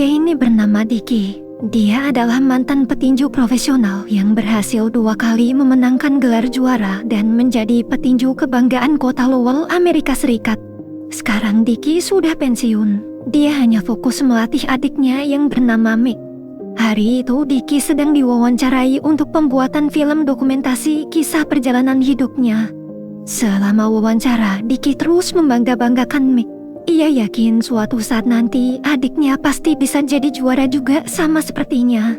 Dia ini bernama Dicky. Dia adalah mantan petinju profesional yang berhasil 2 kali memenangkan gelar juara dan menjadi petinju kebanggaan kota Lowell, Amerika Serikat. Sekarang Dicky sudah pensiun. Dia hanya fokus melatih adiknya yang bernama Mick. Hari itu Dicky sedang diwawancarai untuk pembuatan film dokumentasi kisah perjalanan hidupnya. Selama wawancara, Dicky terus membangga-banggakan Mick. Ia yakin suatu saat nanti adiknya pasti bisa jadi juara juga sama sepertinya.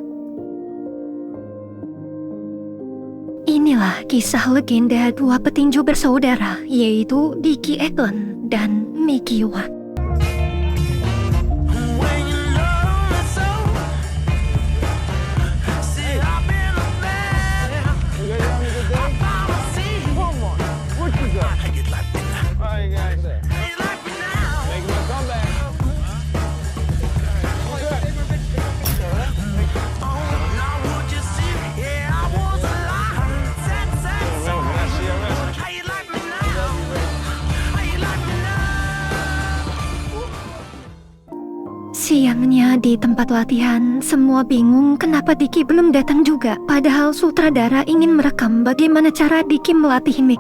Inilah kisah legenda 2 petinju bersaudara, yaitu Dicky Eklund dan Mickey Ward. Siangnya di tempat latihan, semua bingung kenapa Dicky belum datang juga. Padahal sutradara ingin merekam bagaimana cara Dicky melatih Mick.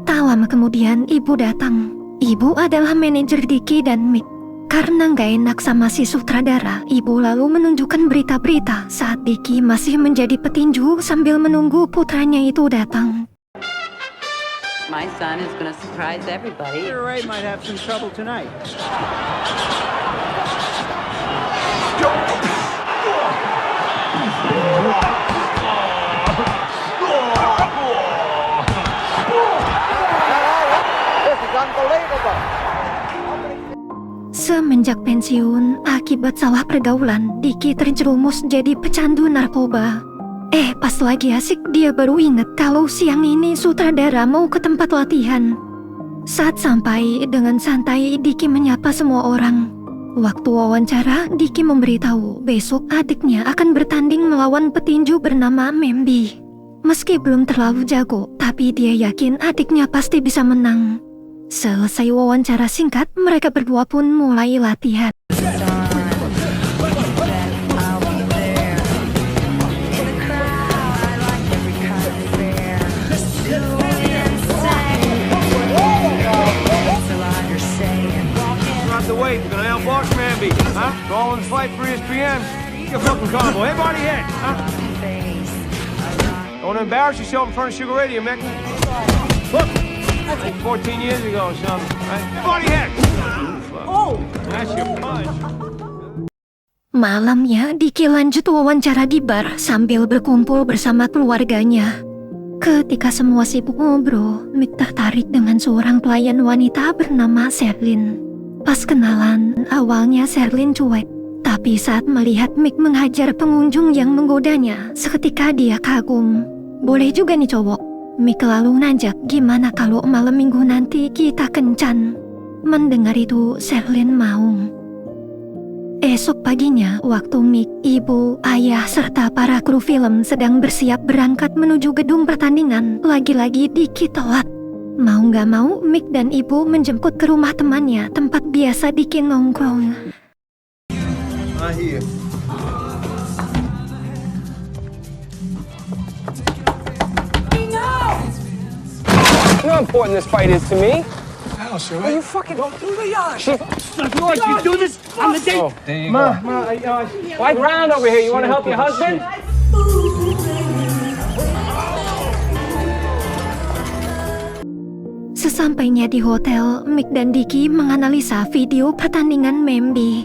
Tak lama kemudian ibu datang. Ibu adalah manajer Dicky dan Mick. Karena gak enak sama si sutradara, ibu lalu menunjukkan berita-berita saat Dicky masih menjadi petinju sambil menunggu putranya itu datang. My son is gonna surprise everybody. You're right, might have some trouble tonight. Semenjak pensiun, akibat salah pergaulan, Dicky terjerumus jadi pecandu narkoba. Pas lagi asik, dia baru ingat kalau siang ini sutradara mau ke tempat latihan. Saat sampai, dengan santai Dicky menyapa semua orang. Waktu wawancara, Dicky memberitahu besok adiknya akan bertanding melawan petinju bernama Membi. Meski belum terlalu jago, tapi dia yakin adiknya pasti bisa menang. Selesai wawancara singkat, mereka berdua pun mulai latihan. We're gonna outbox Manby, huh? Go on the fight for ESPN. Get a fucking combo. Hey, body hit, huh? Don't embarrass yourself in front of Sugar Radio, Mick. Look, like 14 years ago or something, right? Hey, body hit. Oh, that's your punch. Malamnya, Dicky lanjut wawancara di bar sambil berkumpul bersama keluarganya. Ketika semua sibuk ngobrol, Mick tertarik dengan seorang pelayan wanita bernama Sherlyn. Pas kenalan, awalnya Sherlyn cuek. Tapi saat melihat Mick menghajar pengunjung yang menggodanya, seketika dia kagum. Boleh juga nih cowok. Mick lalu nanjak, gimana kalau malam minggu nanti kita kencan? Mendengar itu, Sherlyn mau. Esok paginya, waktu Mick, ibu, ayah, serta para kru film sedang bersiap berangkat menuju gedung pertandingan, lagi-lagi Dicky telat. Mau gak mau, Mick dan ibu menjemput ke rumah temannya, tempat biasa Dicky nongkrong. You know how important this fight is to me. Hell, sure. Are you fucking... Go through the yard. George, you do this on the date. Oh, there you go. Why ground over here? You want to help your husband? Sesampainya di hotel, Mick dan Dicky menganalisa video pertandingan Membi.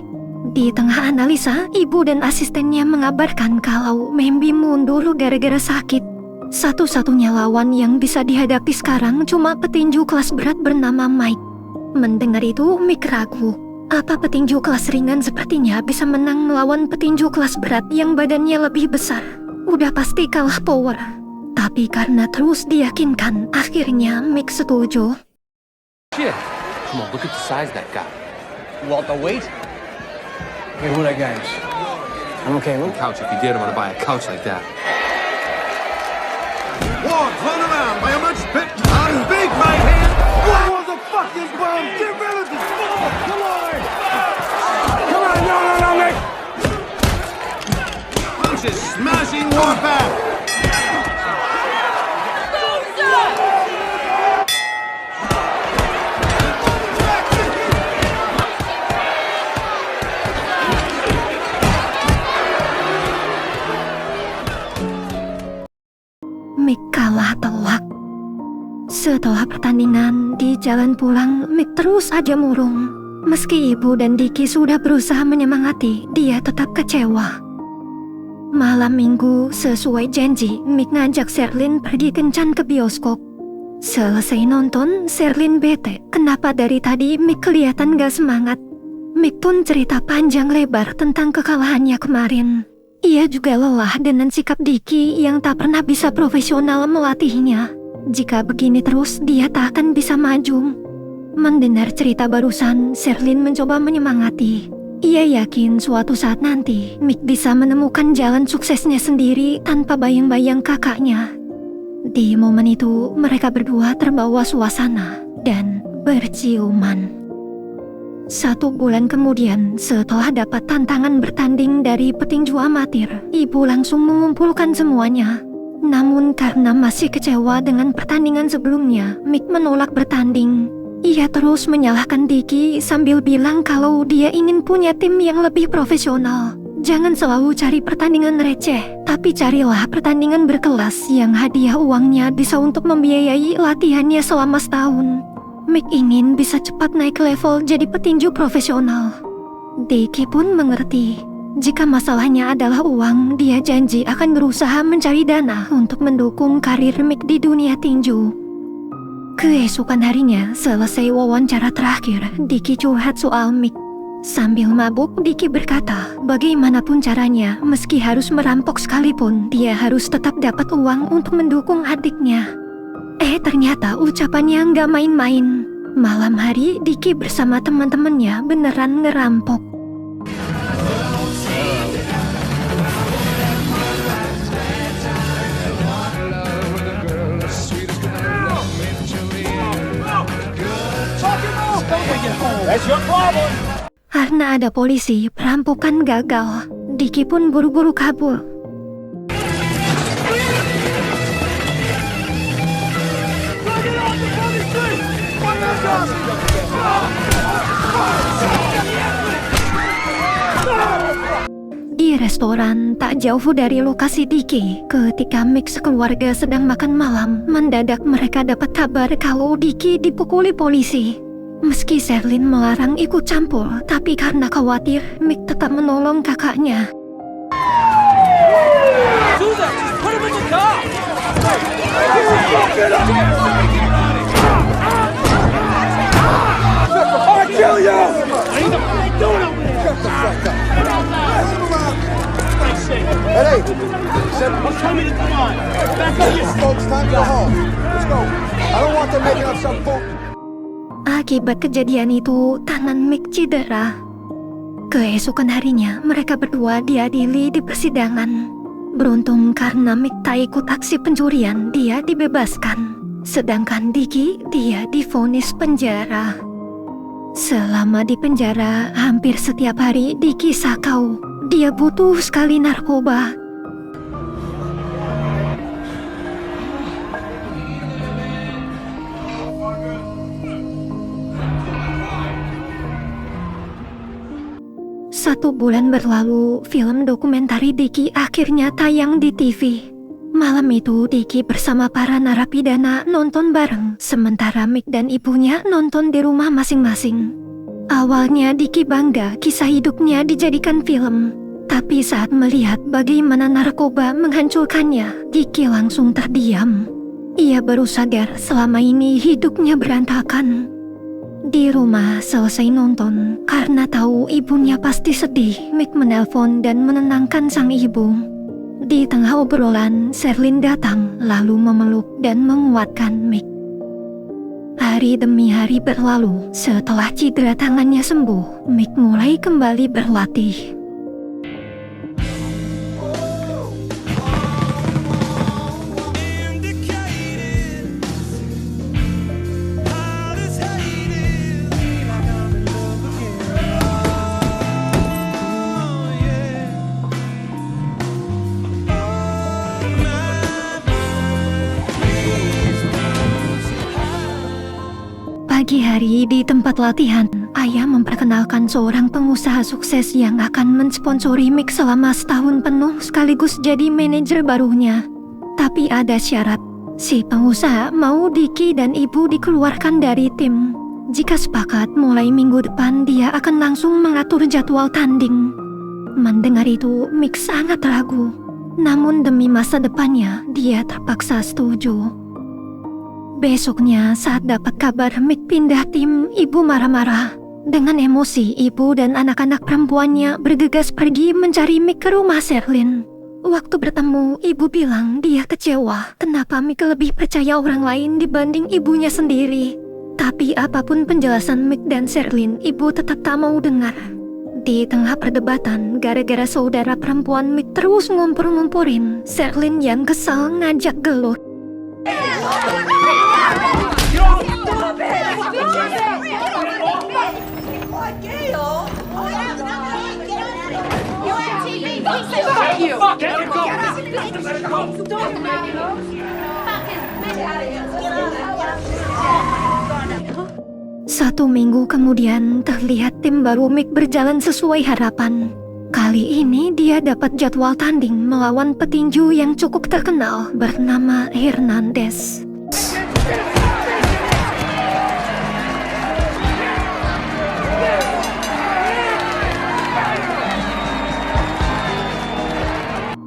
Di tengah analisa, ibu dan asistennya mengabarkan kalau Membi mundur gara-gara sakit. Satu-satunya lawan yang bisa dihadapi sekarang cuma petinju kelas berat bernama Mike. Mendengar itu, Mick ragu. Apa petinju kelas ringan sepertinya bisa menang melawan petinju kelas berat yang badannya lebih besar? Udah pasti kalah power. Tapi karena terus diyakinkan, akhirnya Mick setuju. Shit. Come on, look at the size of that guy. Welterweight? Hey, who that guy is? I'm okay, man. Couch, if you did, I'm gonna buy a couch like that. War thrown around by a much bit big right hand. What the fuck is wrong? Get rid of this ball! Come on! Come on, no, Mick! Jesse Warpath. Mick kalah telak. Setelah pertandingan, di jalan pulang, Mick terus aja murung. Meski ibu dan Diki sudah berusaha menyemangati, dia tetap kecewa. Malam minggu, sesuai janji, Mick ngajak Sherlyn pergi kencan ke bioskop. Selesai nonton, Sherlyn bete. Kenapa dari tadi Mick kelihatan gak semangat? Mick pun cerita panjang lebar tentang kekalahannya kemarin. Ia juga lelah dengan sikap Diki yang tak pernah bisa profesional melatihnya. Jika begini terus, dia tak akan bisa maju. Mendengar cerita barusan, Sherlyn mencoba menyemangati. Ia yakin suatu saat nanti, Mick bisa menemukan jalan suksesnya sendiri tanpa bayang-bayang kakaknya. Di momen itu, mereka berdua terbawa suasana dan berciuman. 1 bulan kemudian, setelah dapat tantangan bertanding dari petinju amatir, ibu langsung mengumpulkan semuanya. Namun karena masih kecewa dengan pertandingan sebelumnya, Mick menolak bertanding. Ia terus menyalahkan Diki sambil bilang kalau dia ingin punya tim yang lebih profesional. Jangan selalu cari pertandingan receh, tapi carilah pertandingan berkelas yang hadiah uangnya bisa untuk membiayai latihannya selama setahun. Mick ingin bisa cepat naik level jadi petinju profesional. Diki pun mengerti. Jika masalahnya adalah uang, dia janji akan berusaha mencari dana untuk mendukung karir Mick di dunia tinju. Keesokan harinya, selesai wawancara terakhir, Diki curhat soal Mick. Sambil mabuk, Diki berkata, bagaimanapun caranya, meski harus merampok sekalipun, dia harus tetap dapat uang untuk mendukung adiknya. Ternyata ucapannya nggak main-main. Malam hari, Diki bersama teman-temannya beneran ngerampok. Karena ada polisi, perampokan gagal. Diki pun buru-buru kabur. Di restoran tak jauh dari lokasi Diki, ketika Mick sekeluarga sedang makan malam, mendadak mereka dapat kabar kalau Diki dipukuli polisi. Meski Sherlyn melarang ikut campur, tapi karena khawatir, Mick tetap menolong kakaknya. Susan, put him in the car! I'll kill you! Hey, Tell me to come on. Back up your folks, time to go home. Let's go. I don't want them making up some fool. Akibat kejadian itu, tangan Mick cedera. Keesokan harinya, mereka berdua diadili di persidangan. Beruntung karena Mick tak ikut aksi pencurian, dia dibebaskan. Sedangkan Diki, dia divonis penjara. Selama di penjara, hampir setiap hari Diki sakau. Dia butuh sekali narkoba. Satu bulan berlalu, film dokumentari Diki akhirnya tayang di TV. Malam itu, Diki bersama para narapidana nonton bareng, sementara Mick dan ibunya nonton di rumah masing-masing. Awalnya Diki bangga kisah hidupnya dijadikan film. Tapi saat melihat bagaimana narkoba menghancurkannya, Diki langsung terdiam. Ia baru sadar selama ini hidupnya berantakan. Di rumah selesai nonton, karena tahu ibunya pasti sedih, Mick menelpon dan menenangkan sang ibu. Di tengah obrolan, Sherlyn datang lalu memeluk dan menguatkan Mick. Hari demi hari berlalu, setelah cedera tangannya sembuh, Mick mulai kembali berlatih. Pagi hari di tempat latihan, ayah memperkenalkan seorang pengusaha sukses yang akan mensponsori Mick selama setahun penuh sekaligus jadi manajer barunya. Tapi ada syarat, si pengusaha mau Diki dan ibu dikeluarkan dari tim. Jika sepakat, mulai minggu depan dia akan langsung mengatur jadwal tanding. Mendengar itu, Mick sangat ragu. Namun demi masa depannya, dia terpaksa setuju. Besoknya saat dapat kabar Mick pindah tim, ibu marah-marah. Dengan emosi, ibu dan anak-anak perempuannya bergegas pergi mencari Mick ke rumah Sherlyn. Waktu bertemu, ibu bilang dia kecewa kenapa Mick lebih percaya orang lain dibanding ibunya sendiri. Tapi apapun penjelasan Mick dan Sherlyn, ibu tetap tak mau dengar. Di tengah perdebatan, gara-gara saudara perempuan Mick terus ngumpur-ngumpurin, Sherlyn yang kesal ngajak gelut. Satu minggu kemudian, terlihat tim baru Mick berjalan sesuai harapan. Kali ini dia dapat jadwal tanding melawan petinju yang cukup terkenal bernama Hernandez.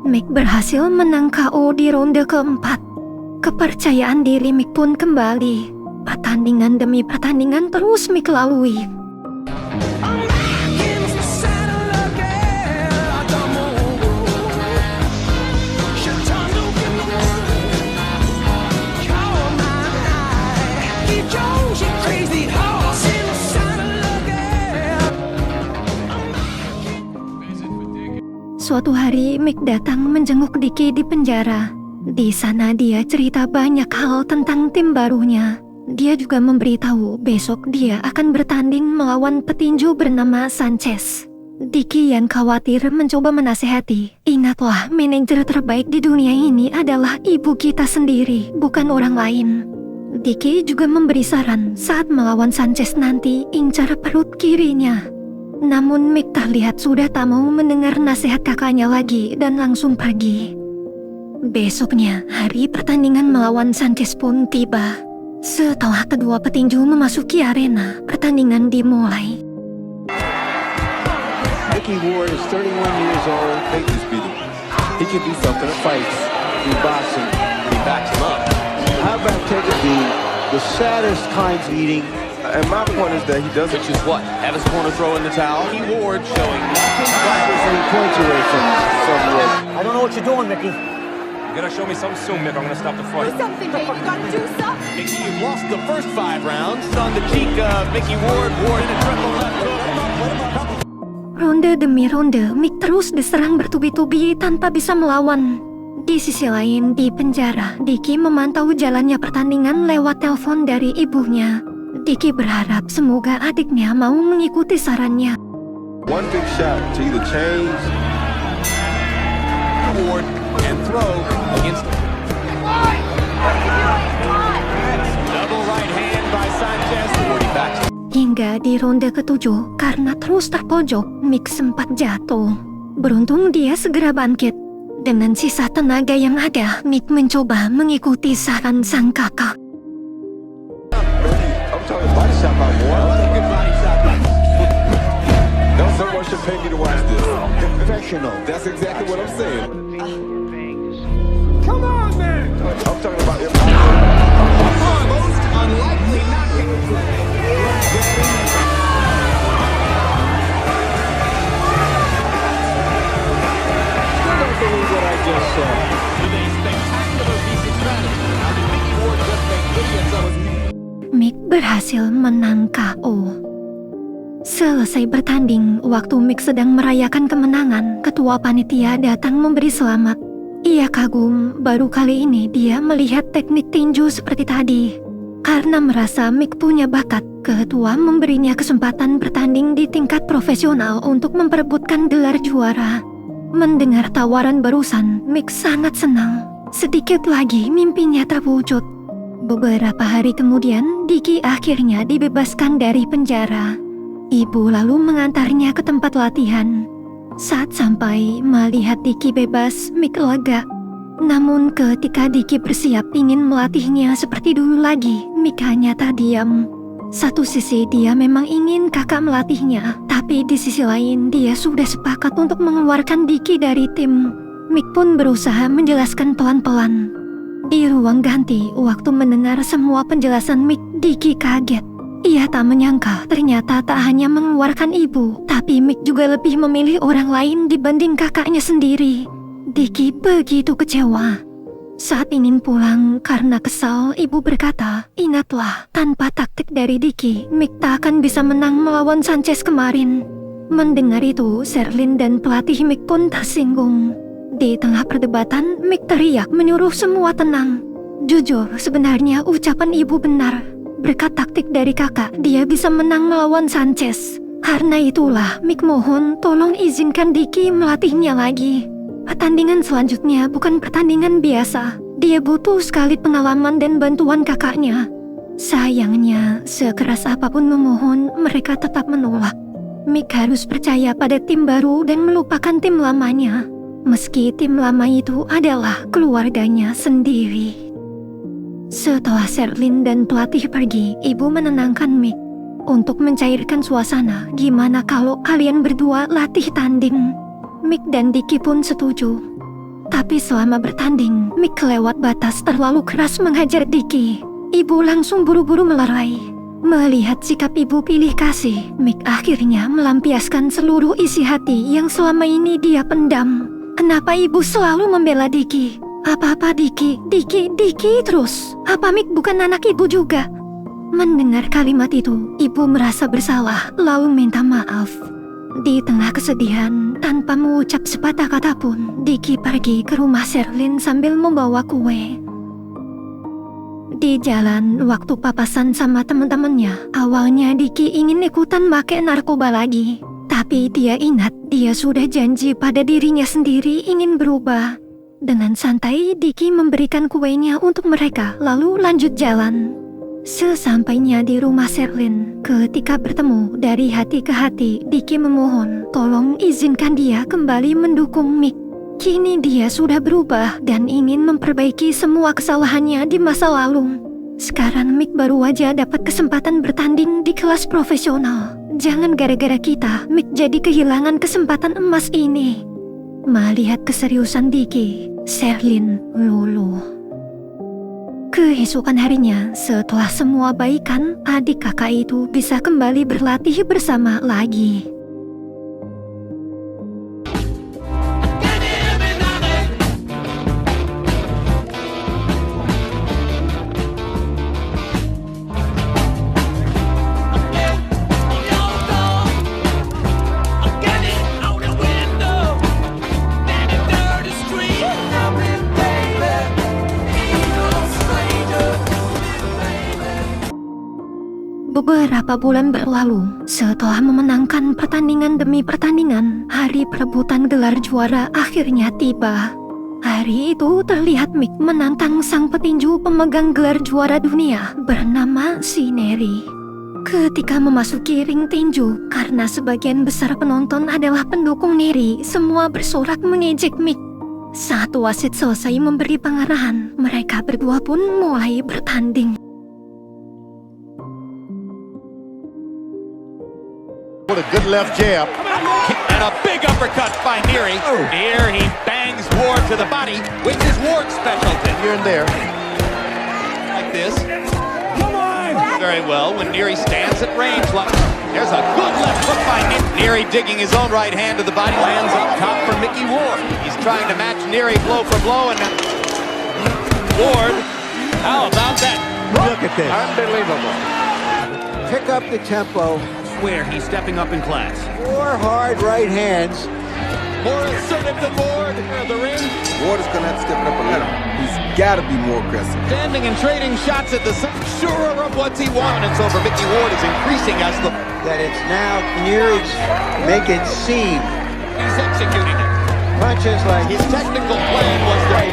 Mick berhasil menang KO di ronde keempat. Kepercayaan diri Mick pun kembali. Pertandingan demi pertandingan terus Mick lalui. Suatu hari Mick datang menjenguk Diki di penjara. Di sana dia cerita banyak hal tentang tim barunya. Dia juga memberitahu besok dia akan bertanding melawan petinju bernama Sanchez. Diki yang khawatir mencoba menasehati, ingatlah manajer terbaik di dunia ini adalah ibu kita sendiri, bukan orang lain. Diki juga memberi saran saat melawan Sanchez nanti incar perut kirinya. Namun Mick terlihat sudah tak mau mendengar nasihat kakaknya lagi dan langsung pergi. Besoknya, hari pertandingan melawan Sanchez pun tiba. Setelah kedua petinju memasuki arena, pertandinnan dimulai. Mickey Ward is 31 years old. He's beating. He can do something in fights, in boxing. He backs him up. How about taking the saddest kinds of eating? And my point is that he doesn't. Which is what? Have his corner throw in the towel? Mickey Ward showing Any points away from Ward. I don't know what you're doing, Mickey. You gotta show me something soon, Mick. I'm gonna stop the fight. Something, baby. You gotta do something. Mickey lost the first 5 rounds on the cheek of Mickey Ward. Ward in a triple left hook. Ronde demi ronde, Mick terus diserang bertubi-tubi tanpa bisa melawan. Di sisi lain, di penjara, Diki memantau jalannya pertandingan lewat telepon dari ibunya. Diki berharap semoga adiknya mau mengikuti sarannya. One big shot to either change Ward and throw against him. Double right hand by Sanchez. Ward back. Hingga di ronde ke-7, karena terus terpojok, Mick sempat jatuh. Beruntung dia segera bangkit. Dengan sisa tenaga yang ada, Mick mencoba mengikuti saran sang kakak. I'm talking body shot by Ward. Good body shot by No, someone should pay me to watch this. Professional. That's exactly what I'm saying. Come on, man! I'm talking about Most unlikely knockout. believe what I just said. With a spectacular piece of strategy, how did Mickey Ward just make good against others? Mick berhasil menang KO. Selesai bertanding, waktu Mick sedang merayakan kemenangan, ketua panitia datang memberi selamat. Ia kagum, baru kali ini dia melihat teknik tinju seperti tadi. Karena merasa Mick punya bakat, ketua memberinya kesempatan bertanding di tingkat profesional untuk memperebutkan gelar juara. Mendengar tawaran barusan, Mick sangat senang. Sedikit lagi mimpinya terwujud. Beberapa hari kemudian, Dicky akhirnya dibebaskan dari penjara. Ibu lalu mengantarnya ke tempat latihan. Saat sampai melihat Dicky bebas, Mick lega. Namun ketika Dicky bersiap ingin melatihnya seperti dulu lagi, Mick hanya terdiam. Satu sisi dia memang ingin kakak melatihnya, tapi di sisi lain dia sudah sepakat untuk mengeluarkan Dicky dari tim. Mick pun berusaha menjelaskan pelan-pelan. Di ruang ganti, waktu mendengar semua penjelasan Mick, Dicky kaget. Ia tak menyangka ternyata tak hanya mengeluarkan ibu, tapi Mick juga lebih memilih orang lain dibanding kakaknya sendiri. Dicky begitu kecewa. Saat ingin pulang karena kesal, ibu berkata, "Ingatlah, tanpa taktik dari Dicky, Mick tak akan bisa menang melawan Sanchez kemarin." Mendengar itu, Sherlyn dan pelatih Mick pun tersinggung. Di tengah perdebatan, Mick teriak menyuruh semua tenang. Jujur, sebenarnya ucapan ibu benar. Berkat taktik dari kakak, dia bisa menang melawan Sanchez. Karena itulah, Mick mohon tolong izinkan Dicky melatihnya lagi. Pertandingan selanjutnya bukan pertandingan biasa. Dia butuh sekali pengalaman dan bantuan kakaknya. Sayangnya, sekeras apapun memohon, mereka tetap menolak. Mick harus percaya pada tim baru dan melupakan tim lamanya. Meski tim lama itu adalah keluarganya sendiri. Setelah Sherlyn dan pelatih pergi, ibu menenangkan Mick. Untuk mencairkan suasana, gimana kalau kalian berdua latih tanding? Mick dan Dicky pun setuju. Tapi selama bertanding, Mick kelewat batas terlalu keras menghajar Dicky. Ibu langsung buru-buru melerai. Melihat sikap ibu pilih kasih, Mick akhirnya melampiaskan seluruh isi hati yang selama ini dia pendam. Kenapa ibu selalu membela Dicky? Apa-apa Dicky terus. Apa Mick bukan anak ibu juga? Mendengar kalimat itu, ibu merasa bersalah lalu minta maaf. Di tengah kesedihan, tanpa mengucap sepatah kata pun, Dicky pergi ke rumah Sherlyn sambil membawa kue. Di jalan, waktu papasan sama teman-temannya, awalnya Dicky ingin ikutan pakai narkoba lagi. Tapi dia ingat, dia sudah janji pada dirinya sendiri ingin berubah. Dengan santai, Dicky memberikan kuenya untuk mereka, lalu lanjut jalan. Sesampainya di rumah Sherlyn, ketika bertemu dari hati ke hati, Dicky memohon tolong izinkan dia kembali mendukung Mick. Kini dia sudah berubah dan ingin memperbaiki semua kesalahannya di masa lalu. Sekarang Mick baru aja dapat kesempatan bertanding di kelas profesional. Jangan gara-gara kita, Mick jadi kehilangan kesempatan emas ini. Melihat keseriusan Dicky, Sherlyn luluh. Keesokan harinya, setelah semua baikan, adik kakak itu bisa kembali berlatih bersama lagi. Beberapa bulan berlalu, setelah memenangkan pertandingan demi pertandingan, hari perebutan gelar juara akhirnya tiba. Hari itu terlihat Mick menantang sang petinju pemegang gelar juara dunia bernama Neri. Ketika memasuki ring tinju, karena sebagian besar penonton adalah pendukung Neri, semua bersorak mengejek Mick. Saat wasit selesai memberi pengarahan, mereka berdua pun mulai bertanding. What a good left jab. And a big uppercut by Neri. Here he bangs Ward to the body, which is Ward's specialty. Here and there. Like this. Come on! Very well when Neri stands at range. There's a good left hook by Neri. Neri digging his own right hand to the body. Lands up top for Mickey Ward. He's trying to match Neri blow for blow, and Ward, how about that? Look at this. Unbelievable. Pick up the tempo. Where he's stepping up in class. 4 hard right hands. More assertive than Ward. The ring. Ward is going to have to step it up a little. He's got to be more aggressive. Standing and trading shots at the surer of what he wants. Over Mickey Ward is increasing as the... That it's now Neri's make it seem. He's executing it. Punches like His technical plan was to...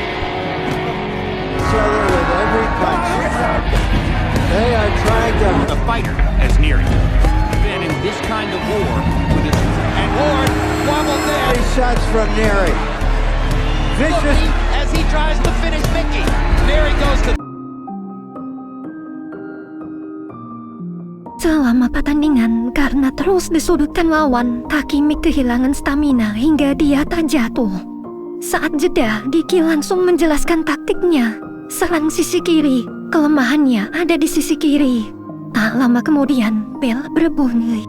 each other with every punch. fighter as Neary. Been in this kind of war with his... And Ward wobbled there. Nice shots from Neary. Vicious. Looking as he tries to finish Mickey. Neary goes to... Selama pertandingan, karena terus disudutkan lawan, Takimi kehilangan stamina hingga dia terjatuh. Saat jeda, Diki langsung menjelaskan taktiknya. Serang sisi kiri, kelemahannya ada di sisi kiri. Tak lama kemudian, bel berbunyi.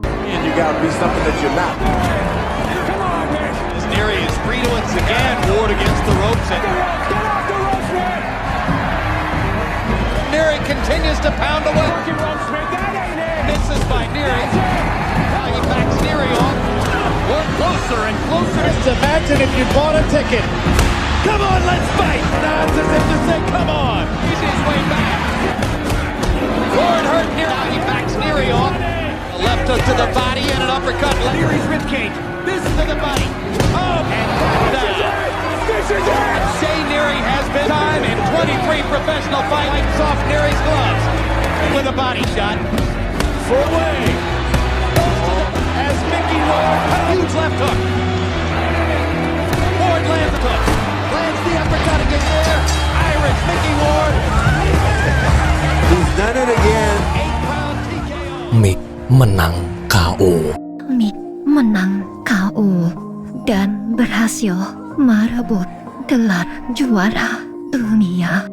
And you gotta be something that you're not. As Neary is free to once again. Ward against the ropes. And Neary continues to pound away. Misses by Neary. Now he backs Neary off. Ward closer and closer. Just imagine if you bought a ticket. Come on, let's fight! Now it's as if to say, come on! He's his way back. Ward hurt Neary. Now he backs Neary off. A left hook to the body and an uppercut. Neary's ribcage. This to the body. Oh, and down. Say Neary has been time in 23 professional fights off Neary's gloves. With a body shot. For away. As Mickey Ward, a huge left hook. Ward lands the hook. Lands the uppercut again there. Irish Mickey Ward. He's done it again. 8-pound TKO. Mick menang KO. Mick menang KO dan berhasil merebut gelar juara dunia.